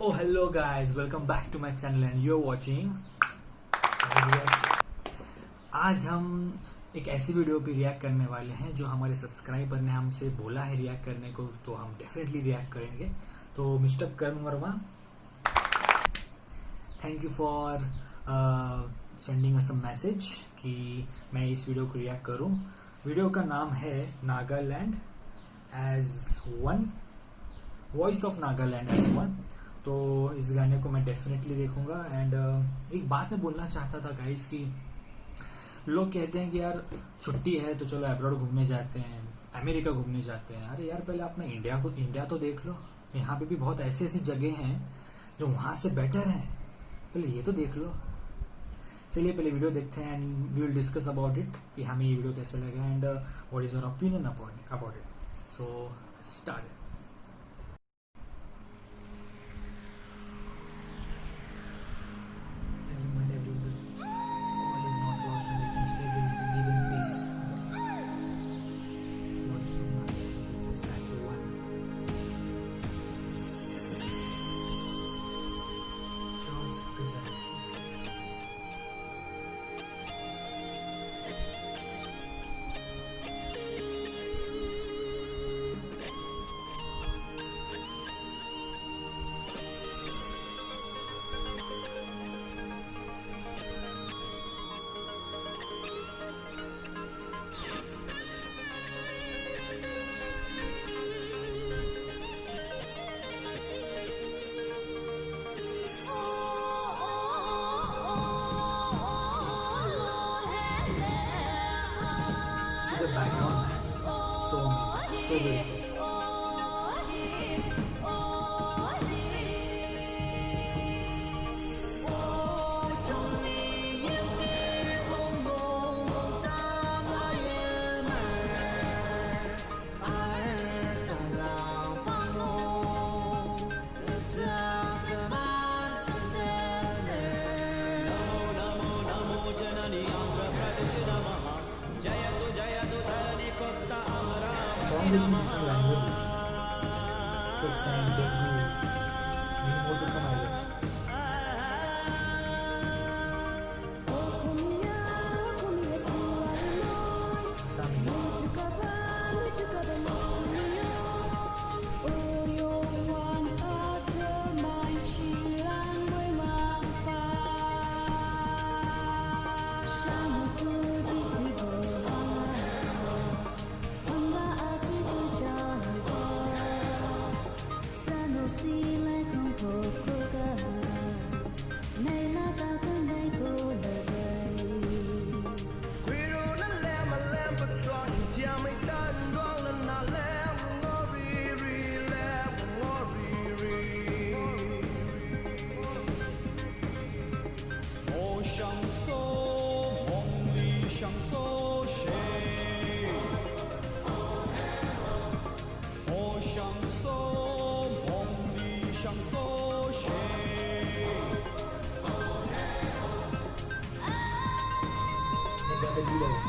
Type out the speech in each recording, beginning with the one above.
Oh hello guys, welcome back to my channel and you're watching. आज हम एक ऐसी वीडियो पे रिएक्ट करने वाले हैं जो हमारे सब्सक्राइबर ने हमसे बोला है रिएक्ट करने को, तो हम डेफिनेटली रिएक्ट करेंगे। तो mister Karan Verma, thank you for sending us a message कि मैं इस वीडियो को रिएक्ट करूं। वीडियो का नाम है Nagaland as one, voice of Nagaland as one. तो इस गाने को मैं डेफिनेटली देखूंगा। एंड एक बात मैं बोलना चाहता था गाइस कि लोग कहते हैं कि यार छुट्टी है तो चलो अब्रॉड घूमने जाते हैं, अमेरिका घूमने जाते हैं। अरे यार पहले अपना इंडिया तो देख लो। यहाँ पे भी बहुत ऐसी ऐसी जगह हैं जो वहां से बेटर हैं, पहले ये तो देख लो। चलिए पहले वीडियो देखते हैं and we will discuss about it कि हमें ये वीडियो कैसे लगा and what is your opinion about it. So start. The background, so amazing, so beautiful. Song is in different languages. Turks and Telugu. Many more to come, I guess. The leaders.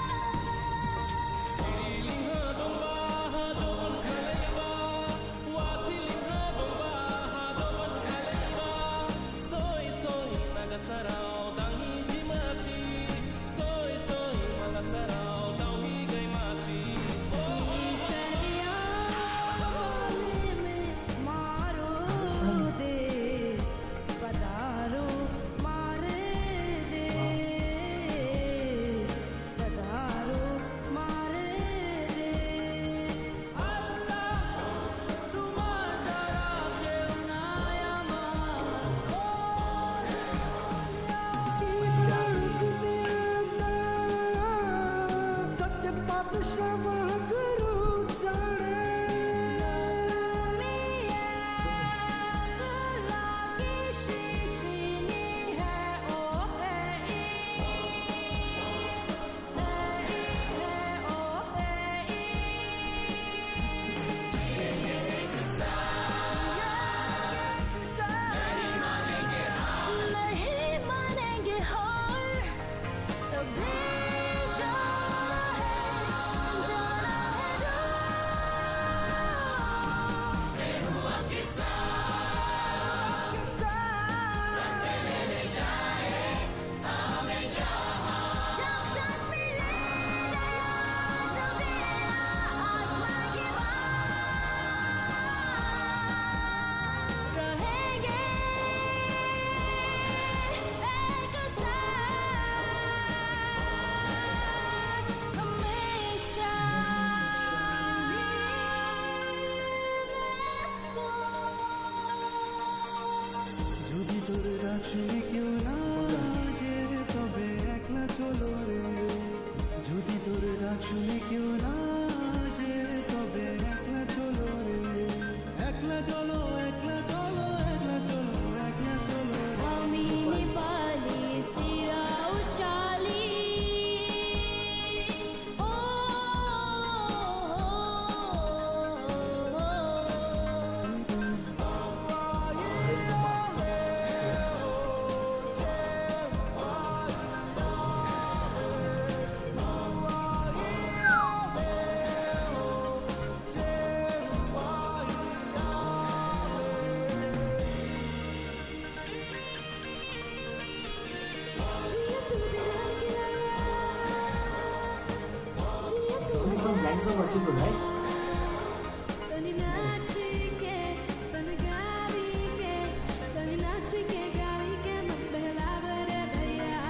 শুনে কেউ না যে তবে একলা চলো রে যদি তোর ডাক শুনে কেউ না যে তবে একলা চলো রে একলা চলো একলা চলো একলা চলো একলা চলো আমি নেপালি সিরাও চালি ও Song is from Gangs of Wasseypur, right? तनी नाच के तनी गाड़ी के तनी नाच के गाड़ी के मन बहलावे रे भैया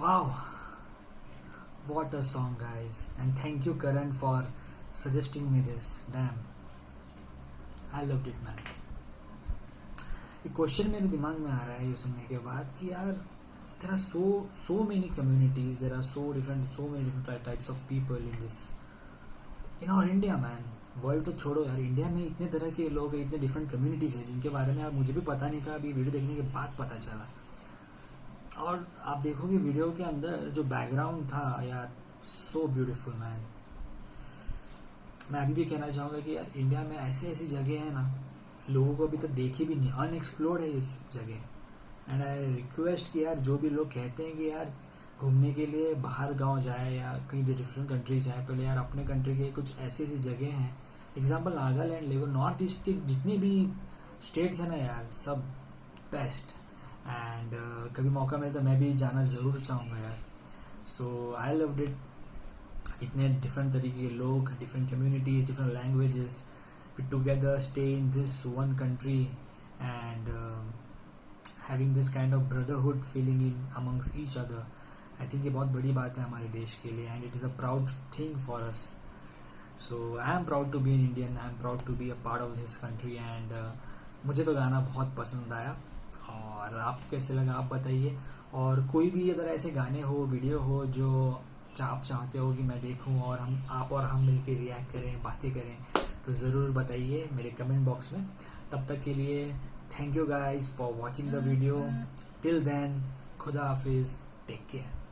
Wow, what a song, guys! And thank you, Karan, for suggesting me this. Damn, I loved it, man. एक क्वेश्चन मेरे दिमाग में आ रहा है ये सुनने के बाद कि यार there are so many communities, there are so many different types of people in our India, man. World तो छोड़ो यार, इंडिया में इतने तरह के लोग हैं, इतने डिफरेंट कम्युनिटीज हैं जिनके बारे में यार मुझे भी पता नहीं था, अभी वीडियो देखने के बाद पता चला. और आप देखोगे वीडियो के अंदर जो बैकग्राउंड था यार, सो ब्यूटीफुल मैन. मैं अभी भी कहना चाहूँगा कि यार इंडिया में ऐसी जगह है ना, लोगों को अभी तक देखी भी नहीं, अनएक्सप्लोर्ड है इस जगह. एंड आई रिक्वेस्ट कि यार जो भी लोग कहते हैं कि यार घूमने के लिए बाहर गांव जाए या कहीं डिफरेंट कंट्री जाए, पहले यार अपने कंट्री के कुछ ऐसी जगह हैं. एग्जाम्पल नागालैंड ले लो, नॉर्थ ईस्ट के जितनी भी स्टेट्स हैं ना यार, सब बेस्ट. एंड कभी मौका मिले तो मैं भी जाना ज़रूर चाहूँगा यार. सो आई लव्ड इट. इतने डिफरेंट तरीके के लोग, different communities, different languages, we together stay in this one country and having this kind of brotherhood feeling in amongst each other. I think ये बहुत बड़ी बात है हमारे देश के लिए, and it is a proud thing for us. So I am proud to be an Indian. I am proud to be a part of this country, and मुझे तो गाना बहुत पसंद आया, और आपको कैसे लगा आप बताइए. और कोई भी अगर ऐसे गाने हो, वीडियो हो जो आप चाहते हो कि मैं देखूं और आप और हम मिलके रिएक्ट करें, बातें करें, तो ज़रूर बताइए मेरे कमेंट बॉक्स में. तब तक के लिए thank you guys for watching the video. Till then, खुदा हाफिज, टेक केयर.